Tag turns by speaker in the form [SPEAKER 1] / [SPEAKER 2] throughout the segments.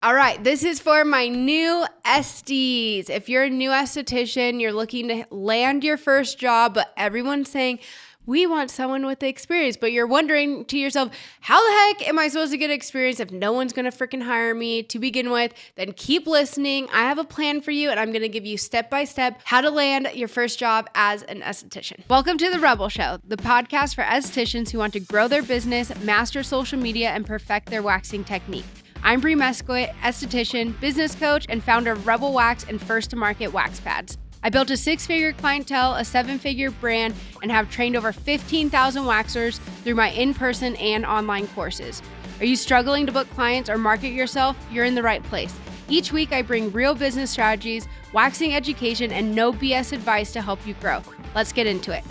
[SPEAKER 1] All right, this is for my new esties. If you're a new esthetician, you're looking to land your first job, but everyone's saying, we want someone with the experience, but you're wondering to yourself, how the heck am I supposed to get experience if no one's going to freaking hire me to begin with? Then keep listening. I have a plan for you, and I'm going to give you step-by-step how to land your first job as an esthetician. Welcome to The Rebel Show, the podcast for estheticians who want to grow their business, master social media, and perfect their waxing technique. I'm Bree Mesquit, esthetician, business coach, and founder of Rebel Wax and first-to-market wax pads. I built a 6-figure clientele, a 7-figure brand, and have trained over 15,000 waxers through my in-person and online courses. Are you struggling to book clients or market yourself? You're in the right place. Each week, I bring real business strategies, waxing education, and no BS advice to help you grow. Let's get into it.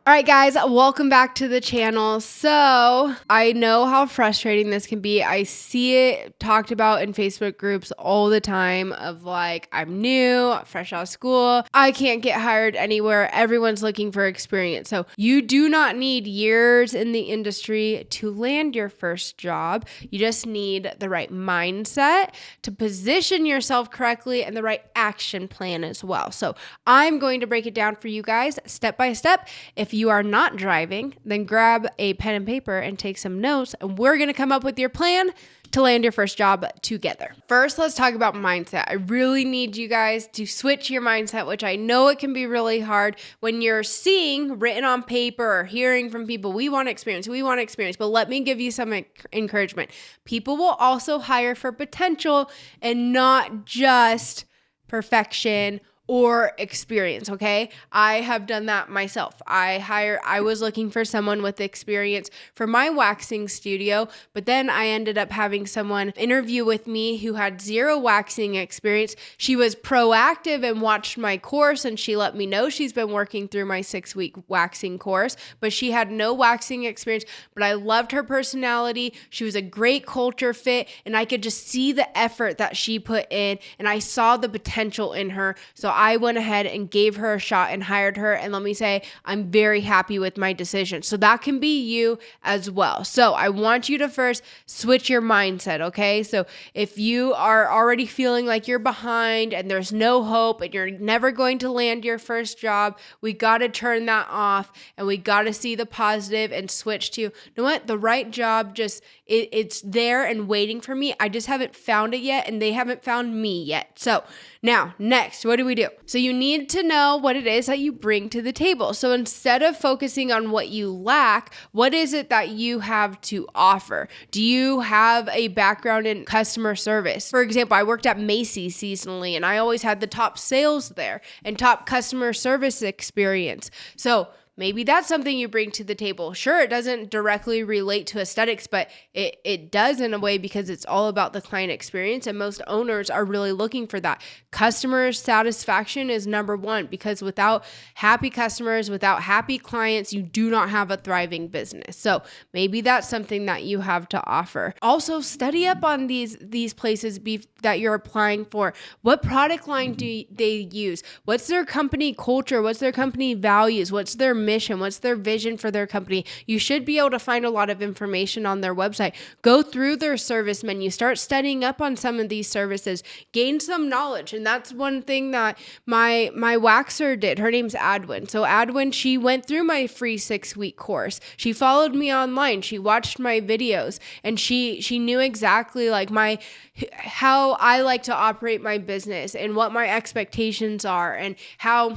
[SPEAKER 1] All right, guys, welcome back to the channel. So I know how frustrating this can be. I see it talked about in Facebook groups all the time of like, I'm new, fresh out of school. I can't get hired anywhere. Everyone's looking for experience. So you do not need years in the industry to land your first job. You just need the right mindset to position yourself correctly and the right action plan as well. So I'm going to break it down for you guys step by step. If you are not driving, then grab a pen and paper and take some notes, and we're going to come up with your plan to land your first job together. First, let's talk about mindset. I really need you guys to switch your mindset, which I know it can be really hard when you're seeing written on paper or hearing from people, we want experience, but let me give you some encouragement. People will also hire for potential and not just perfection or experience, okay? I have done that myself. I was looking for someone with experience for my waxing studio, but then I ended up having someone interview with me who had zero waxing experience. She was proactive and watched my course, and she let me know she's been working through my 6-week waxing course, but she had no waxing experience, but I loved her personality. She was a great culture fit, and I could just see the effort that she put in, and I saw the potential in her. So I went ahead and gave her a shot and hired her. And let me say, I'm very happy with my decision. So that can be you as well. So I want you to first switch your mindset, okay? So if you are already feeling like you're behind and there's no hope and you're never going to land your first job, we got to turn that off and we got to see the positive and switch to, you know what? The right job it's there and waiting for me. I just haven't found it yet and they haven't found me yet. So now, next, what do we do? So you need to know what it is that you bring to the table. So instead of focusing on what you lack, what is it that you have to offer? Do you have a background in customer service? For example, I worked at Macy's seasonally, and I always had the top sales there and top customer service experience. So maybe that's something you bring to the table. Sure, it doesn't directly relate to aesthetics, but it does in a way because it's all about the client experience, and most owners are really looking for that. Customer satisfaction is number one, because without happy customers, without happy clients, you do not have a thriving business. So maybe that's something that you have to offer. Also, study up on these places that you're applying for. What product line do they use? What's their company culture? What's their company values? What's their mission? What's their vision for their company? You should be able to find a lot of information on their website. Go through their service menu, start studying up on some of these services, gain some knowledge. And that's one thing that my waxer did. Her name's Adwin. So Adwin, she went through my free 6-week course. She followed me online. She watched my videos, and she knew exactly like how I like to operate my business and what my expectations are and how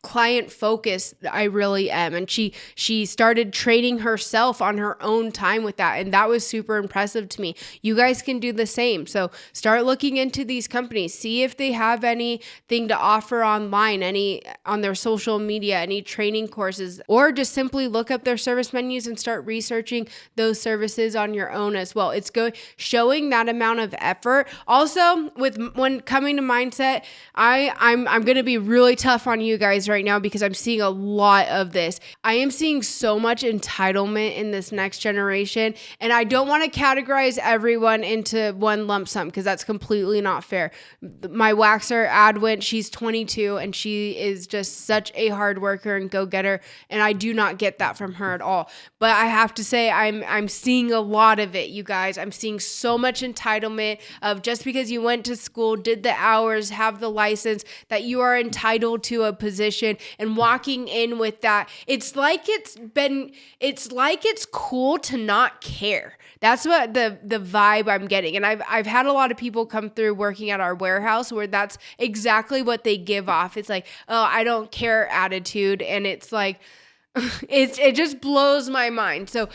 [SPEAKER 1] client focused I really am. And she started training herself on her own time with that. And that was super impressive to me. You guys can do the same. So start looking into these companies, see if they have anything to offer online, any on their social media, any training courses, or just simply look up their service menus and start researching those services on your own as well. It's showing that amount of effort. Also, when coming to mindset, I'm going to be really tough on you guys right right now because I'm seeing a lot of this. I am seeing so much entitlement in this next generation, and I don't want to categorize everyone into one lump sum because that's completely not fair. My waxer, Adwin, she's 22 and she is just such a hard worker and go-getter, and I do not get that from her at all. But I have to say I'm seeing a lot of it, you guys. I'm seeing so much entitlement of just because you went to school, did the hours, have the license, that you are entitled to a position, and walking in with that. It's like it's cool to not care. That's what the vibe I'm getting. And I've had a lot of people come through working at our warehouse where that's exactly what they give off. It's like, oh, I don't care attitude. And it's like, it just blows my mind. So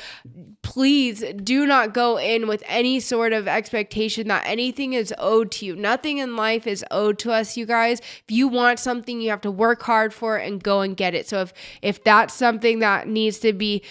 [SPEAKER 1] please do not go in with any sort of expectation that anything is owed to you. Nothing in life is owed to us, you guys. If you want something, you have to work hard for it and go and get it. So if that's something that needs to be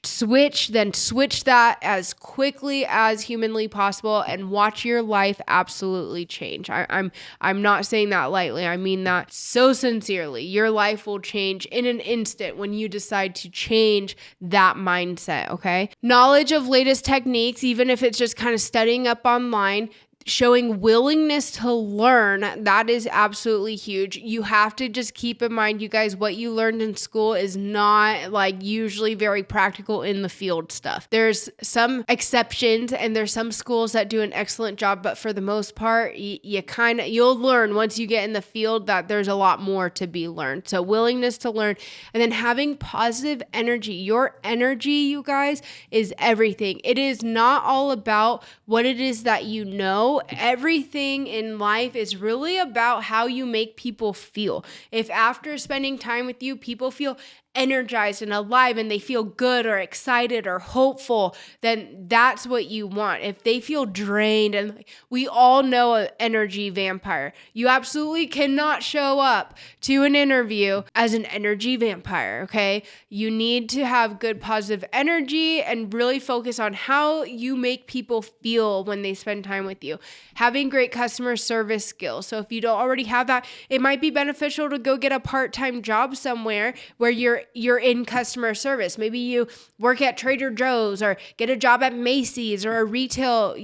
[SPEAKER 1] switched, then switch that as quickly as humanly possible and watch your life absolutely change. I'm not saying that lightly. I mean that so sincerely. Your life will change in an instant when you decide to change that mindset, okay? Knowledge of latest techniques, even if it's just kind of studying up online, showing willingness to learn, that is absolutely huge. You have to just keep in mind, you guys, what you learned in school is not like usually very practical in the field stuff. There's some exceptions and there's some schools that do an excellent job, but for the most part, you'll learn once you get in the field that there's a lot more to be learned. So willingness to learn, and then having positive energy. Your energy, you guys, is everything. It is not all about what it is that you know. Everything in life is really about how you make people feel. If after spending time with you, people feel energized and alive and they feel good or excited or hopeful, then that's what you want. If they feel drained, and we all know an energy vampire. You absolutely cannot show up to an interview as an energy vampire, okay? You need to have good positive energy and really focus on how you make people feel when they spend time with you. Having great customer service skills. So if you don't already have that, it might be beneficial to go get a part-time job somewhere where you're in customer service. Maybe you work at Trader Joe's or get a job at Macy's or a retail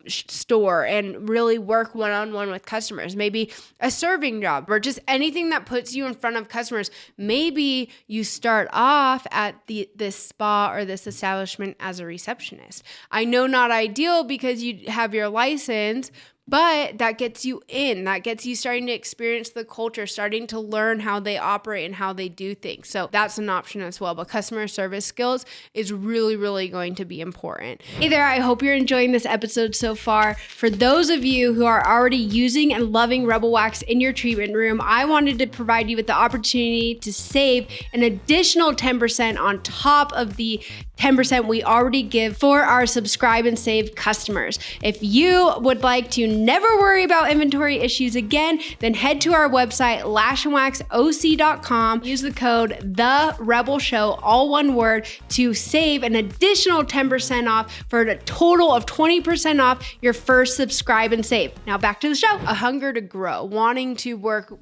[SPEAKER 1] store and really work one-on-one with customers. Maybe a serving job or just anything that puts you in front of customers. Maybe you start off at this spa or this establishment as a receptionist. I know not ideal because you have your license, but that gets you in. That gets you starting to experience the culture, starting to learn how they operate and how they do things. So that's an option as well. But customer service skills is really, really going to be important. Hey there, I hope you're enjoying this episode so far. For those of you who are already using and loving Rebel Wax in your treatment room, I wanted to provide you with the opportunity to save an additional 10% on top of the 10% we already give for our subscribe and save customers. If you would like to never worry about inventory issues again, then head to our website, lashandwaxoc.com. Use the code THEREBELSHOW, all one word, to save an additional 10% off for a total of 20% off your first subscribe and save. Now back to the show. A hunger to grow, wanting to work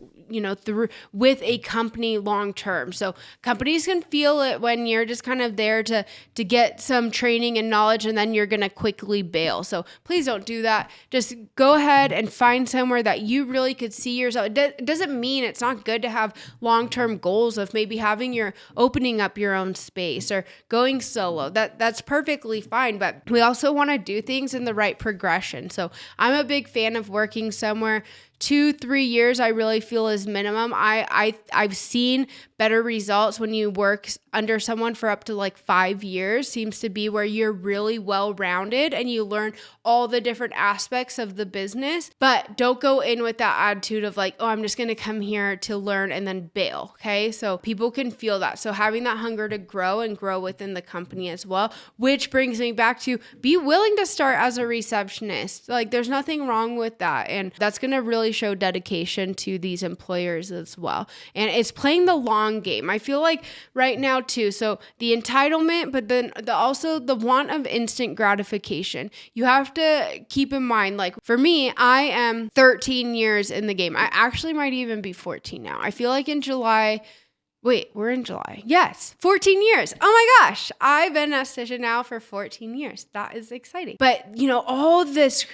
[SPEAKER 1] through with a company long term. So companies can feel it when you're just kind of there to get some training and knowledge and then you're going to quickly bail. So please don't do that. Just go ahead and find somewhere that you really could see yourself. It doesn't mean it's not good to have long-term goals of maybe opening up your own space or going solo. That's perfectly fine, but we also want to do things in the right progression. So I'm a big fan of working somewhere 2-3 years, I really feel is minimum. I've seen better results when you work under someone for up to like 5 years. Seems to be where you're really well-rounded and you learn all the different aspects of the business. But don't go in with that attitude of like, oh, I'm just going to come here to learn and then bail. Okay. So people can feel that. So having that hunger to grow and grow within the company as well, which brings me back to be willing to start as a receptionist. Like there's nothing wrong with that. And that's going to really really show dedication to these employers as well. And it's playing the long game. I feel like right now too. So the entitlement, but then also the want of instant gratification. You have to keep in mind, like for me, I am 13 years in the game. I actually might even be 14 now. I feel like in July, wait, we're in July. Yes, 14 years. Oh my gosh. I've been an esthetician now for 14 years. That is exciting. But all this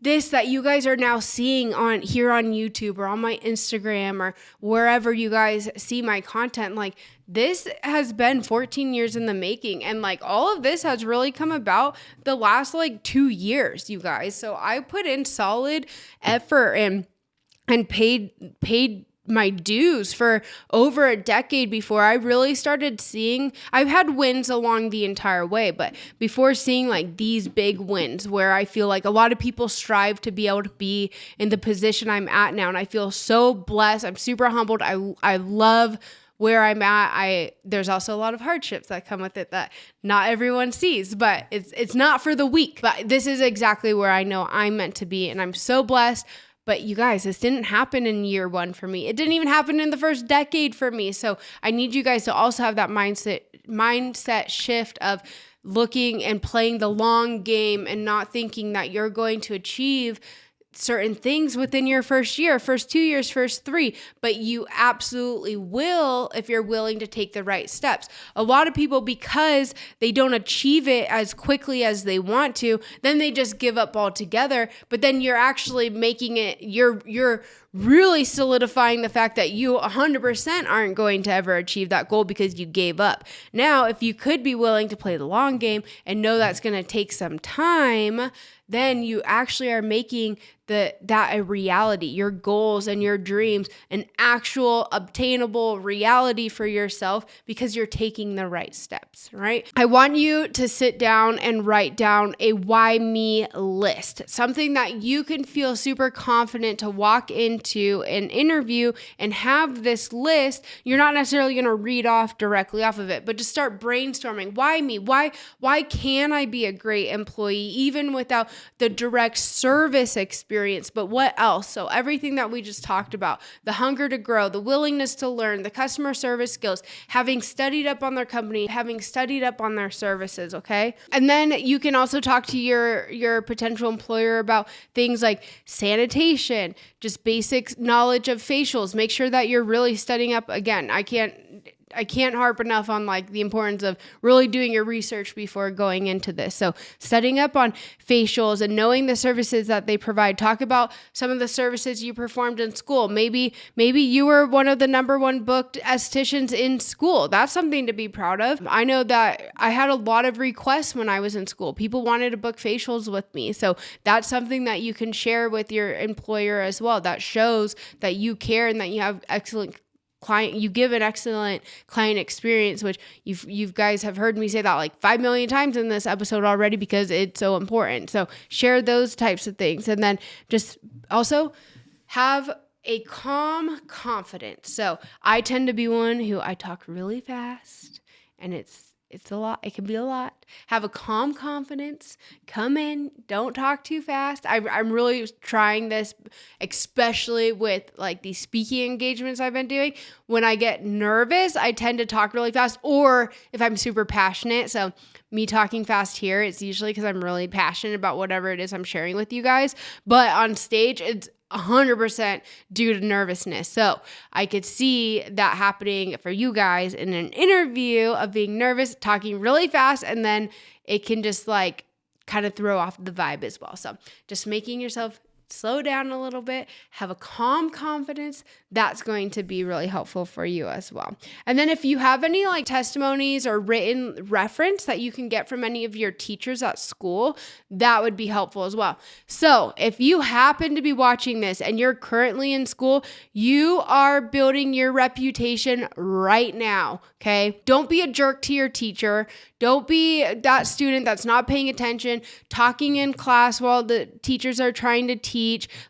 [SPEAKER 1] that you guys are now seeing here on YouTube or on my Instagram or wherever you guys see my content, like this has been 14 years in the making. And like all of this has really come about the last like 2 years, you guys. So I put in solid effort and paid my dues for over a decade before I really started seeing. I've had wins along the entire way, but before seeing like these big wins where I feel like a lot of people strive to be able to be in the position I'm at now, and I feel so blessed. I'm super humbled. I love where I'm at. There's also a lot of hardships that come with it that not everyone sees, but it's not for the weak. But this is exactly where I know I'm meant to be, and I'm so blessed. But you guys, this didn't happen in year one for me. It didn't even happen in the first decade for me. So I need you guys to also have that mindset shift of looking and playing the long game and not thinking that you're going to achieve certain things within your first year, first 2 years, first 3, but you absolutely will if you're willing to take the right steps. A lot of people, because they don't achieve it as quickly as they want to, then they just give up altogether. But then you're actually making it, you're really solidifying the fact that you 100% aren't going to ever achieve that goal because you gave up. Now, if you could be willing to play the long game and know that's going to take some time, then you actually are making that a reality, your goals and your dreams, an actual obtainable reality for yourself because you're taking the right steps, right? I want you to sit down and write down a why me list, something that you can feel super confident to walk into an interview and have this list. You're not necessarily going to read off directly off of it, but just start brainstorming. Why me? Why can I be a great employee even without the direct service experience? But what else? So everything that we just talked about, the hunger to grow, the willingness to learn, the customer service skills, having studied up on their company, having studied up on their services, okay? And then you can also talk to your potential employer about things like sanitation, just basic knowledge of facials. Make sure that you're really studying up. Again, I can't harp enough on like the importance of really doing your research before going into this. So studying up on facials and knowing the services that they provide. Talk about some of the services you performed in school. Maybe you were one of the number one booked estheticians in school. That's something to be proud of. I know that I had a lot of requests when I was in school. People wanted to book facials with me. So that's something that you can share with your employer as well. That shows that you care and that you have you give an excellent client experience, which you guys have heard me say that like 5 million times in this episode already because it's so important. So share those types of things. And then just also have a calm confidence. So I tend to be one who I talk really fast and it's a lot. It can be a lot. Have a calm confidence. Come in. Don't talk too fast. I'm really trying this, especially with like these speaking engagements I've been doing. When I get nervous, I tend to talk really fast, or if I'm super passionate. So me talking fast here, it's usually because I'm really passionate about whatever it is I'm sharing with you guys. But on stage, it's 100% due to nervousness. So I could see that happening for you guys in an interview of being nervous, talking really fast, and then it can just like kind of throw off the vibe as well. So just making yourself slow down a little bit, have a calm confidence, that's going to be really helpful for you as well. And then if you have any like testimonies or written reference that you can get from any of your teachers at school, that would be helpful as well. So if you happen to be watching this and you're currently in school, you are building your reputation right now, okay? Don't be a jerk to your teacher. Don't be that student that's not paying attention, talking in class while the teachers are trying to teach.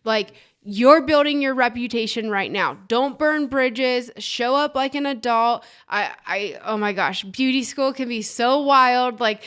[SPEAKER 1] Like, you're building your reputation right now. Don't burn bridges. Show up like an adult. Oh my gosh, beauty school can be so wild. Like,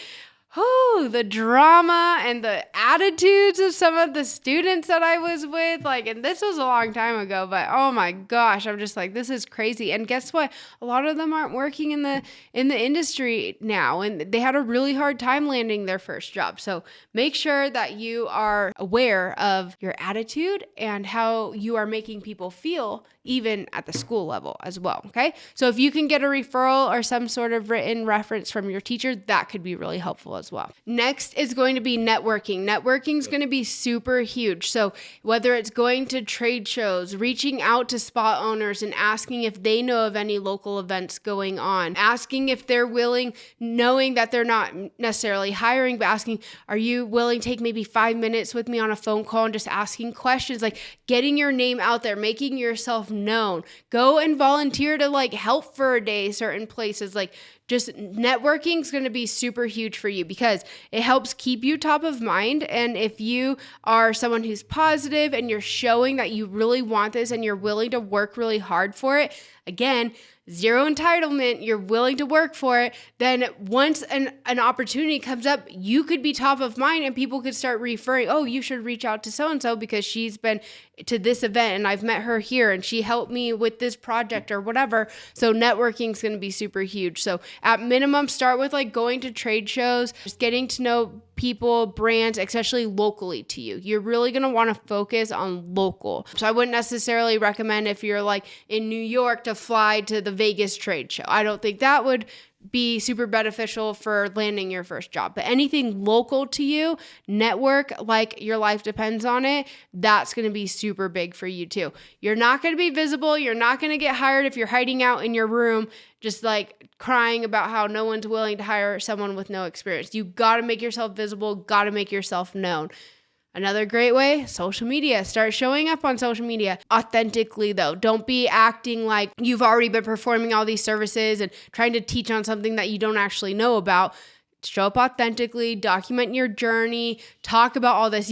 [SPEAKER 1] the drama and the attitudes of some of the students that I was with, like, and this was a long time ago, but oh my gosh, I'm just like, this is crazy. And guess what? A lot of them aren't working in the industry now, and they had a really hard time landing their first job. So make sure that you are aware of your attitude and how you are making people feel, even at the school level as well. Okay. So if you can get a referral or some sort of written reference from your teacher, that could be really helpful as well. Next is going to be networking. Networking is going to be super huge. So whether it's going to trade shows, reaching out to spa owners and asking if they know of any local events going on, asking if they're willing, knowing that they're not necessarily hiring, but asking, are you willing to take maybe 5 minutes with me on a phone call and just asking questions, like getting your name out there, making yourself known. Go and volunteer to like help for a day, certain places. Like just networking is going to be super huge for you because it helps keep you top of mind. And if you are someone who's positive and you're showing that you really want this and you're willing to work really hard for it, again, zero entitlement, you're willing to work for it, then once an opportunity comes up, you could be top of mind and people could start referring, oh, you should reach out to so-and-so because she's been to this event and I've met her here and she helped me with this project or whatever. So networking is going to be super huge. So at minimum, start with like going to trade shows, just getting to know people, brands, especially locally to you. You're really going to want to focus on local. So I wouldn't necessarily recommend if you're like in New York to fly to the Vegas trade show. I don't think that would be super beneficial for landing your first job. But anything local to you, network like your life depends on it, that's going to be super big for you too. You're not going to be visible. You're not going to get hired if you're hiding out in your room just like crying about how no one's willing to hire someone with no experience. You got to make yourself visible, got to make yourself known. Another great way, social media. Start showing up on social media authentically though. Don't be acting like you've already been performing all these services and trying to teach on something that you don't actually know about. Show up authentically, document your journey, talk about all this.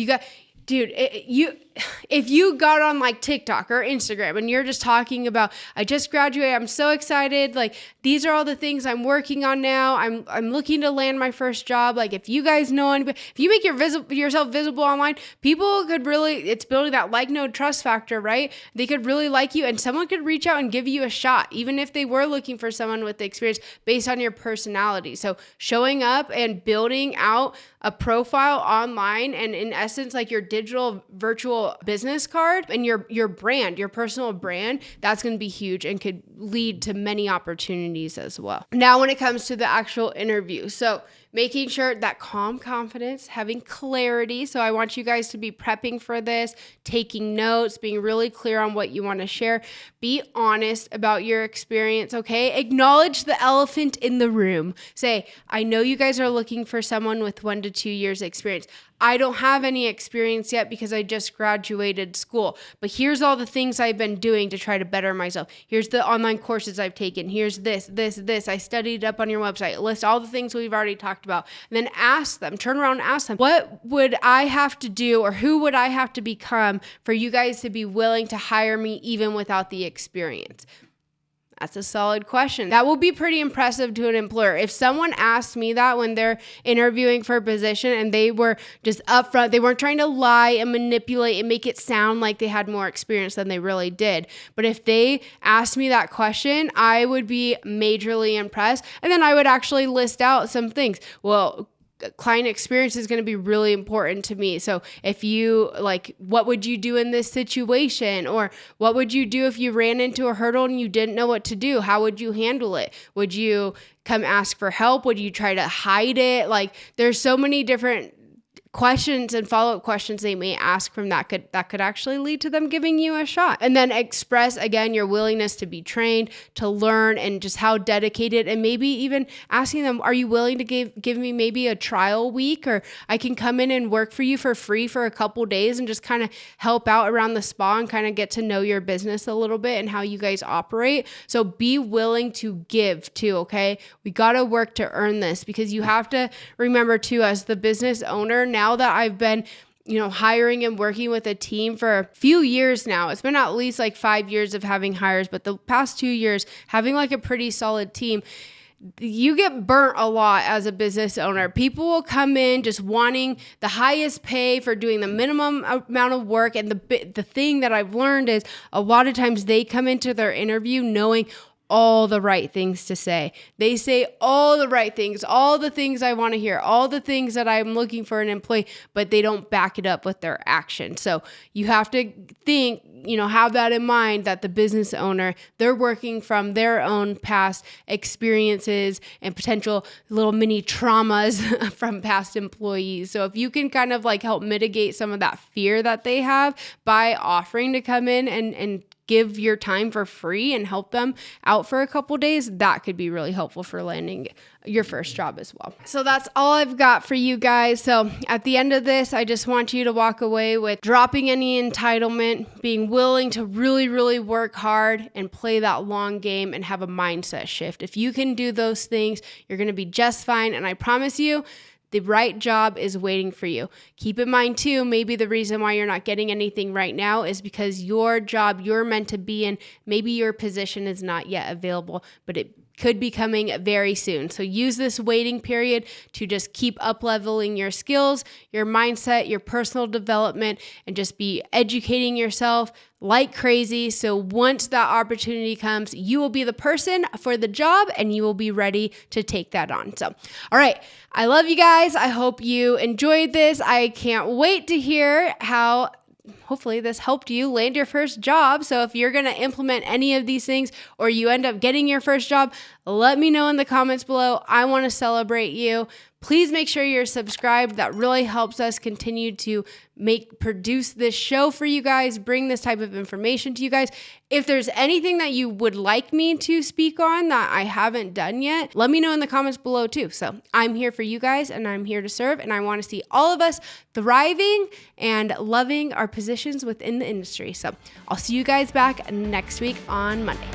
[SPEAKER 1] If you got on like TikTok or Instagram and you're just talking about, I just graduated, I'm so excited, like these are all the things I'm working on now, I'm looking to land my first job. Like if you guys know anybody, if you make yourself visible online, people could really, it's building that like, no, trust factor, right? They could really like you and someone could reach out and give you a shot, even if they were looking for someone with the experience based on your personality. So showing up and building out a profile online and in essence, like your digital virtual business card and your brand, your personal brand, that's going to be huge and could lead to many opportunities as well. Now, when it comes to the actual interview, so making sure that calm confidence, having clarity. So I want you guys to be prepping for this, taking notes, being really clear on what you want to share. Be honest about your experience, okay? Acknowledge the elephant in the room. Say, I know you guys are looking for someone with 1 to 2 years experience. I don't have any experience yet because I just graduated school, but here's all the things I've been doing to try to better myself. Here's the online courses I've taken. Here's this. I studied up on your website. List all the things we've already talked about. And then ask them, turn around and ask them, what would I have to do or who would I have to become for you guys to be willing to hire me even without the experience? That's a solid question. That will be pretty impressive to an employer. If someone asked me that when they're interviewing for a position and they were just upfront, they weren't trying to lie and manipulate and make it sound like they had more experience than they really did. But if they asked me that question, I would be majorly impressed. And then I would actually list out some things. Well, client experience is going to be really important to me. So if you like, what would you do in this situation? Or what would you do if you ran into a hurdle and you didn't know what to do? How would you handle it? Would you come ask for help? Would you try to hide it? Like there's so many different questions and follow-up questions they may ask from that could actually lead to them giving you a shot. And then express again your willingness to be trained, to learn, and just how dedicated, and maybe even asking them, are you willing to give me maybe a trial week, or I can come in and work for you for free for a couple days and just kind of help out around the spa and kind of get to know your business a little bit and how you guys operate. So be willing to give too, okay? We got to work to earn this, because you have to remember too, as the business owner, now that I've been, hiring and working with a team for a few years now, it's been at least like 5 years of having hires, but the past 2 years having like a pretty solid team. you get burnt a lot as a business owner. People will come in just wanting the highest pay for doing the minimum amount of work. And the thing that I've learned is a lot of times they come into their interview knowing all the right things to say. They say all the right things, all the things I want to hear, all the things that I'm looking for an employee, but they don't back it up with their action. So you have to think, have that in mind, that the business owner, they're working from their own past experiences and potential little mini traumas from past employees. So if you can kind of like help mitigate some of that fear that they have by offering to come in and give your time for free and help them out for a couple days, that could be really helpful for landing your first job as well. So that's all I've got for you guys. So at the end of this, I just want you to walk away with dropping any entitlement, being willing to really, really work hard and play that long game and have a mindset shift. If you can do those things, you're going to be just fine. And I promise you, the right job is waiting for you. Keep in mind too, maybe the reason why you're not getting anything right now is because your job you're meant to be in, maybe your position is not yet available, but it could be coming very soon. So use this waiting period to just keep up-leveling your skills, your mindset, your personal development, and just be educating yourself like crazy. So once that opportunity comes, you will be the person for the job and you will be ready to take that on. So, all right. I love you guys. I hope you enjoyed this. I can't wait to hear how hopefully this helped you land your first job. So if you're going to implement any of these things or you end up getting your first job, let me know in the comments below. I want to celebrate you. Please make sure you're subscribed. That really helps us continue to produce this show for you guys, bring this type of information to you guys. If there's anything that you would like me to speak on that I haven't done yet, let me know in the comments below too. So I'm here for you guys and I'm here to serve, and I want to see all of us thriving and loving our positions within the industry. So I'll see you guys back next week on Monday.